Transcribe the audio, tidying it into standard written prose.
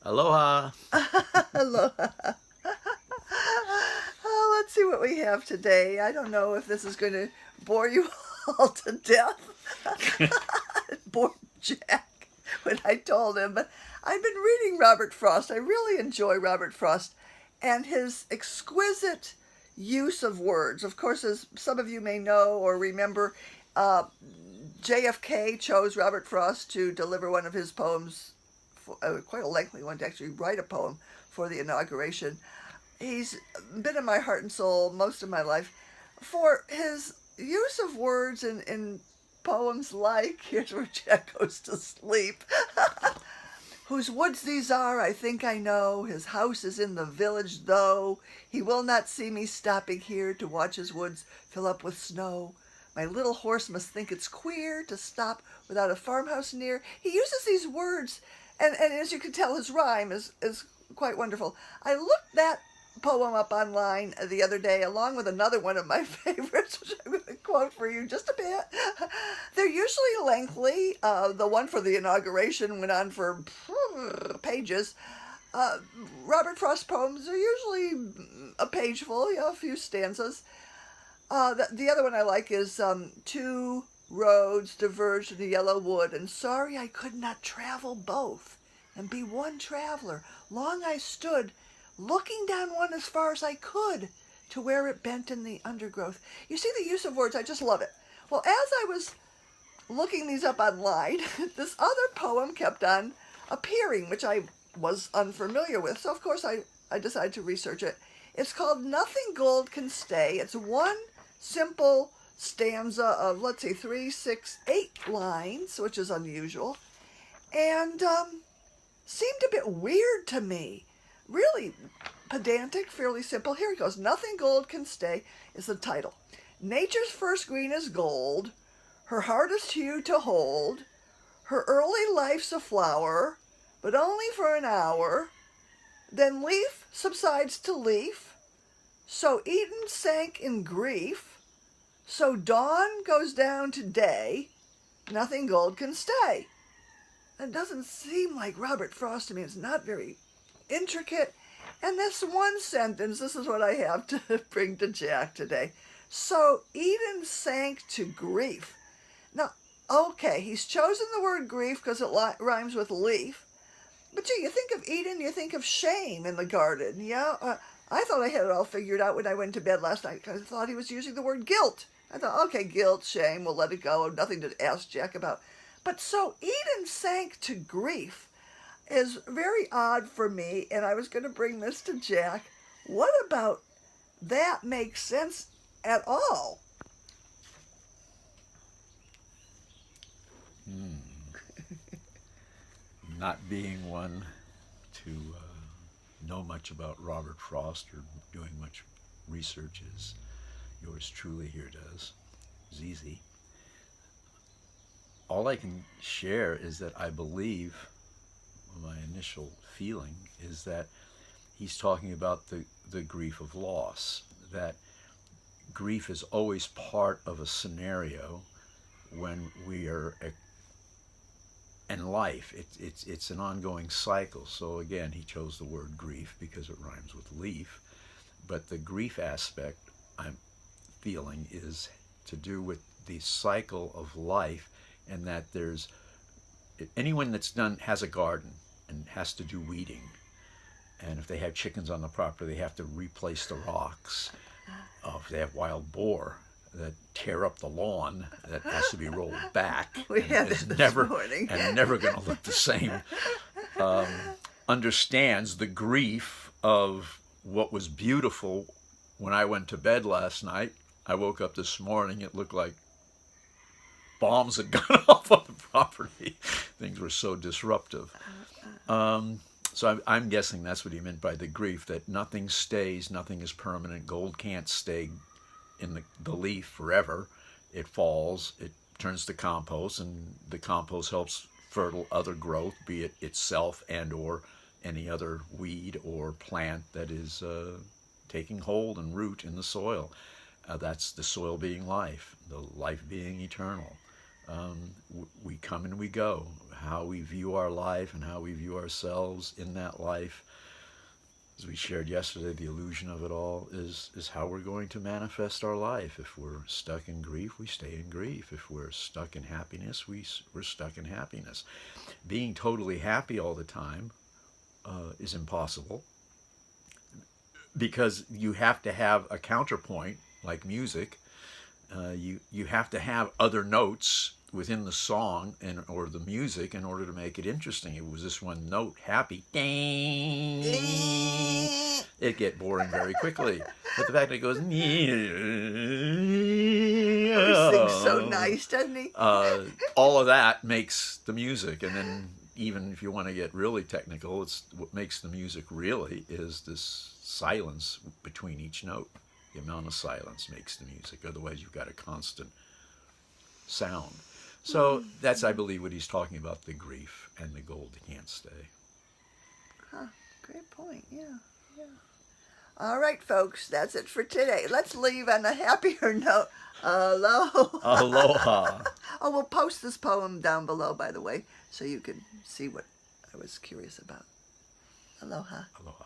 Aloha. Aloha. Oh, let's see what we have today. I don't know if this is going to bore you all to death. Bore Jack when I told him, but I've been reading Robert Frost. I really enjoy Robert Frost and his exquisite use of words. Of course, as some of you may know or remember, uh, JFK chose Robert Frost to deliver one of his poems, quite a lengthy one, to actually write a poem for the inauguration. He's been in my heart and soul most of my life for his use of words in poems like, here's where Jack goes to sleep. Whose woods these are, I think I know. His house is in the village, though. He will not see me stopping here to watch his woods fill up with snow. My little horse must think it's queer to stop without a farmhouse near. He uses these words, and as you can tell, his rhyme is quite wonderful. I looked that poem up online the other day, along with another one of my favorites, which I'm going to quote for you just a bit. They're usually lengthy. The one for the inauguration went on for pages. Robert Frost poems are usually a page full, a few stanzas. The other one I like is two roads diverged in the yellow wood, and sorry I could not travel both and be one traveler. Long I stood, looking down one as far as I could to where it bent in the undergrowth. You see the use of words, I just love it. Well, as I was looking these up online, this other poem kept on appearing, which I was unfamiliar with. So, of course, I decided to research it. It's called Nothing Gold Can Stay. It's one simple stanza of, let's see, 3, 6, 8 lines, which is unusual, and seemed a bit weird to me. Really pedantic, fairly simple. Here it goes. Nothing gold can stay is the title. Nature's first green is gold, her hardest hue to hold, her early life's a flower, but only for an hour, then leaf subsides to leaf, so Eden sank in grief, so dawn goes down to day, nothing gold can stay. It doesn't seem like Robert Frost to me. It's not very intricate. And this one sentence, this is what I have to bring to Jack today. So Eden sank to grief. Now, okay, he's chosen the word grief because it rhymes with leaf. But gee, you think of Eden, you think of shame in the garden. Yeah, I thought I had it all figured out when I went to bed last night because I thought he was using the word guilt. I thought, okay, guilt, shame, we'll let it go. Nothing to ask Jack about. But so Eden sank to grief is very odd for me, and I was going to bring this to Jack. What about that makes sense at all? Not being one to know much about Robert Frost or doing much research as yours truly here does, Zizi. All I can share is that I believe, my initial feeling is that he's talking about the grief of loss, that grief is always part of a scenario when we are in life. It's an ongoing cycle. So again, he chose the word grief because it rhymes with leaf, but the grief aspect I'm feeling is to do with the cycle of life, and that there's anyone that's has a garden and has to do weeding, and if they have chickens on the property, they have to replace the rocks. If they have wild boar that tear up the lawn, that has to be rolled back. We had it this morning. And never going to look the same. Understands the grief of what was beautiful when I went to bed last night. I woke up this morning, it looked like bombs had gone off on the property. Things were so disruptive. So I'm guessing that's what he meant by the grief, that nothing stays, nothing is permanent. Gold can't stay in the leaf forever. It falls, it turns to compost, and the compost helps fertile other growth, be it itself and or any other weed or plant that is taking hold and root in the soil. That's the soil being life, the life being eternal. We come and we go. How we view our life and how we view ourselves in that life, as we shared yesterday, the illusion of it all is how we're going to manifest our life. If we're stuck in grief, we stay in grief. If we're stuck in happiness, we're stuck in happiness. Being totally happy all the time is impossible, because you have to have a counterpoint, like music. You have to have other notes within the song or the music in order to make it interesting. If it was just one note, happy, ding, it'd get boring very quickly. But the fact that it goes, He sings so nice, doesn't he? all of that makes the music. And then even if you want to get really technical, it's what makes the music really is this silence between each note. The amount of silence makes the music. Otherwise, you've got a constant sound. So that's, I believe, what he's talking about, the grief and the gold can't stay. Huh, great point, yeah. All right, folks, that's it for today. Let's leave on a happier note. Aloha. Aloha. Oh, we'll post this poem down below, by the way, so you can see what I was curious about. Aloha. Aloha.